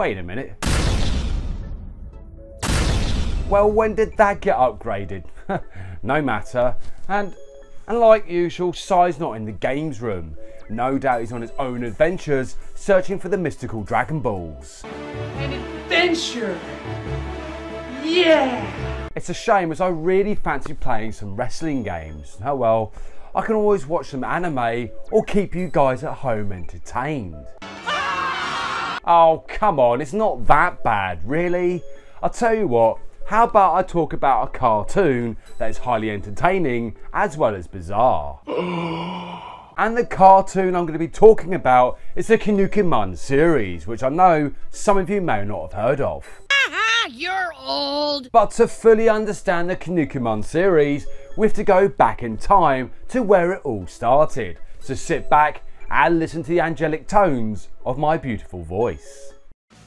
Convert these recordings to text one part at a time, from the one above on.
Wait a minute. Well, when did that get upgraded? No matter. And like usual, Sai's not in the games room. No doubt he's on his own adventures, searching for the mystical Dragon Balls. An adventure! Yeah! It's a shame, as I really fancy playing some wrestling games. Oh well, I can always watch some anime or keep you guys at home entertained. Oh, come on, it's not that bad, really. I'll tell you what, how about I talk about a cartoon that is highly entertaining as well as bizarre. And the cartoon I'm going to be talking about is the Kinnikuman series, which I know some of you may not have heard of. You're old! But to fully understand the Kinnikuman series, we have to go back in time to where it all started. So sit back and listen to the angelic tones of my beautiful voice.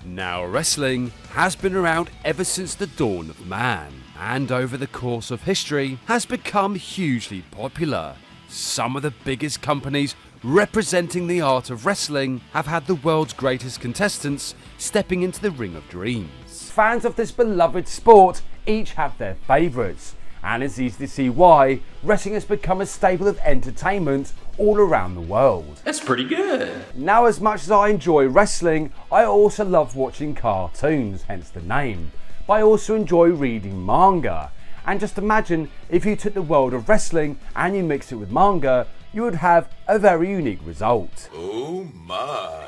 Now, wrestling has been around ever since the dawn of man, and over the course of history has become hugely popular. Some of the biggest companies representing the art of wrestling have had the world's greatest contestants stepping into the ring of dreams. Fans of this beloved sport each have their favourites, and it's easy to see why wrestling has become a staple of entertainment all around the world. That's pretty good. Now, as much as I enjoy wrestling, I also love watching cartoons, hence the name. But I also enjoy reading manga. And just imagine if you took the world of wrestling and you mixed it with manga, you would have a very unique result. Oh my.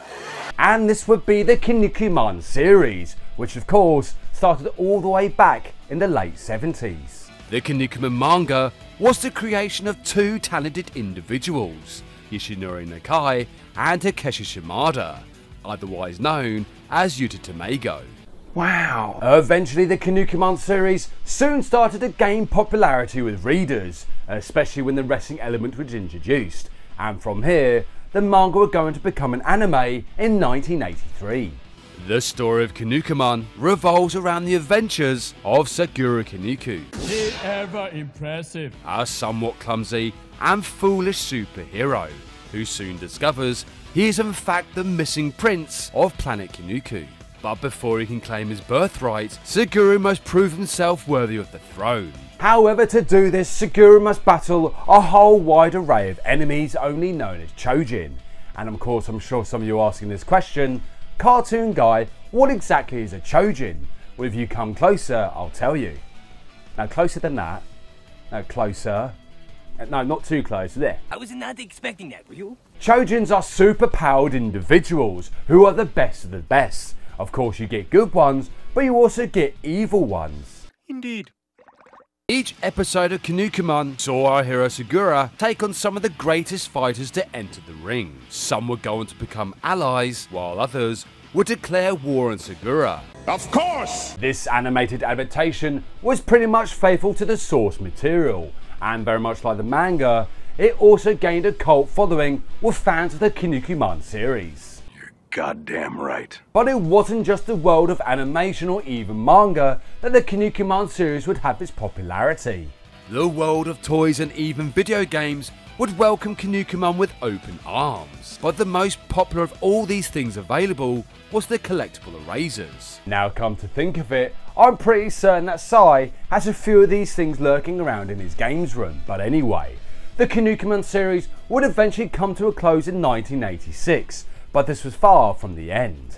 And this would be the Kinnikuman series, which of course started all the way back in the late 70s. The Kinnikuman manga was the creation of two talented individuals, Yoshinori Nakai and Takeshi Shimada, otherwise known as Yuta Tamago. Wow! Eventually the Kinnikuman series soon started to gain popularity with readers, especially when the wrestling element was introduced, and from here the manga were going to become an anime in 1983. The story of Kinnikuman revolves around the adventures of Suguru Kinniku, the ever impressive, a somewhat clumsy and foolish superhero, who soon discovers he is in fact the missing prince of planet Kinniku. But before he can claim his birthright, Suguru must prove himself worthy of the throne. However, to do this, Suguru must battle a whole wide array of enemies only known as Chojin. And of course, I'm sure some of you are asking this question, cartoon guy, what exactly is a Chojin? Well, if you come closer, I'll tell you. Now, closer than that. No, closer. No, not too close. There. I was not expecting that, were you? Chojins are super-powered individuals who are the best of the best. Of course, you get good ones, but you also get evil ones. Indeed. Each episode of Kinnikuman saw our hero Suguru take on some of the greatest fighters to enter the ring. Some were going to become allies, while others would declare war on Suguru. Of course! This animated adaptation was pretty much faithful to the source material, and very much like the manga, it also gained a cult following with fans of the Kinnikuman series. Goddamn right. But it wasn't just the world of animation or even manga that the Kinnikuman series would have its popularity. The world of toys and even video games would welcome Kinnikuman with open arms. But the most popular of all these things available was the collectible erasers. Now, come to think of it, I'm pretty certain that Sai has a few of these things lurking around in his games room. But anyway, the Kinnikuman series would eventually come to a close in 1986. But this was far from the end.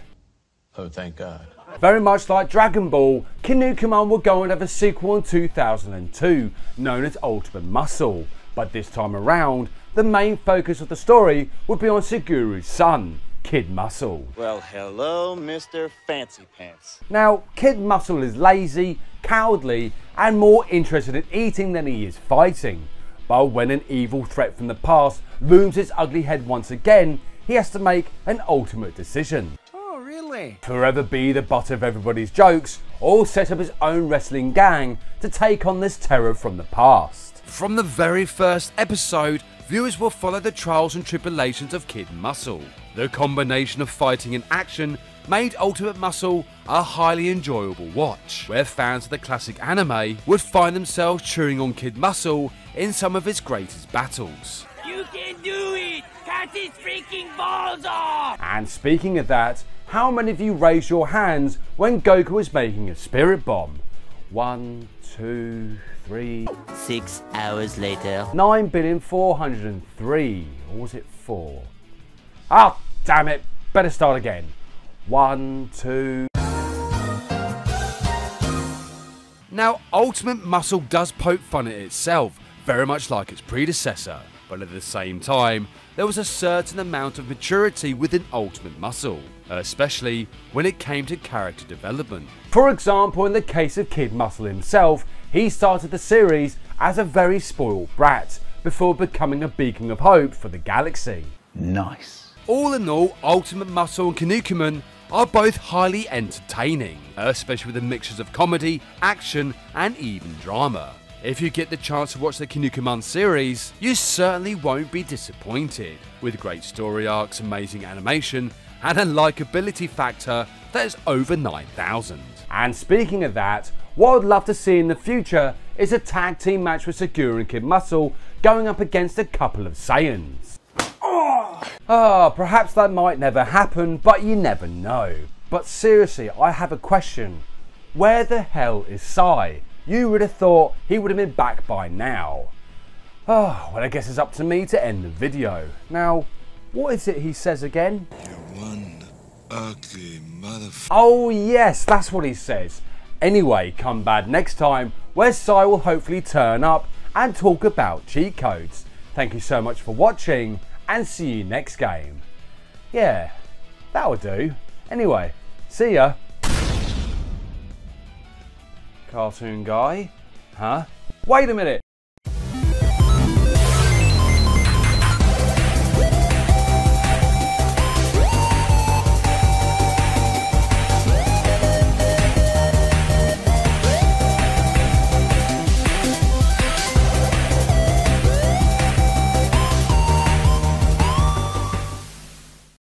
Oh, thank God. Very much like Dragon Ball, Kinnikuman would go and have a sequel in 2002, known as Ultimate Muscle. But this time around, the main focus of the story would be on Suguru's son, Kid Muscle. Well, hello, Mr. Fancy Pants. Now, Kid Muscle is lazy, cowardly, and more interested in eating than he is fighting. But when an evil threat from the past looms its ugly head once again, he has to make an ultimate decision. Oh, really? Forever be the butt of everybody's jokes, or set up his own wrestling gang to take on this terror from the past. From the very first episode, viewers will follow the trials and tribulations of Kid Muscle. The combination of fighting and action made Ultimate Muscle a highly enjoyable watch, where fans of the classic anime would find themselves cheering on Kid Muscle in some of his greatest battles. You can do it! Cut his freaking balls off! And speaking of that, how many of you raised your hands when Goku was making a spirit bomb? 1, 2, 3... 6 hours later. 9,403,000,000, or was it 4? Oh, damn it, better start again. 1, 2... Now, Ultimate Muscle does poke fun at itself, very much like its predecessor, but at the same time, there was a certain amount of maturity within Ultimate Muscle, especially when it came to character development. For example, in the case of Kid Muscle himself, he started the series as a very spoiled brat, before becoming a beacon of hope for the galaxy. Nice. All in all, Ultimate Muscle and Kinnikuman are both highly entertaining, especially with the mixtures of comedy, action, and even drama. If you get the chance to watch the Kinnikuman series, you certainly won't be disappointed, with great story arcs, amazing animation, and a likability factor that is over 9,000. And speaking of that, what I'd love to see in the future is a tag team match with Sakura and Kid Muscle going up against a couple of Saiyans. Perhaps that might never happen, but you never know. But seriously, I have a question. Where the hell is Sai? You would have thought he would have been back by now. Well, I guess it's up to me to end the video. Now, what is it he says again? You're one ugly motherfucker. Oh yes, that's what he says. Anyway, come back next time where Sai will hopefully turn up and talk about cheat codes. Thank you so much for watching and see you next game. Yeah, that'll do. Anyway, see ya. Cartoon guy? Huh? Wait a minute.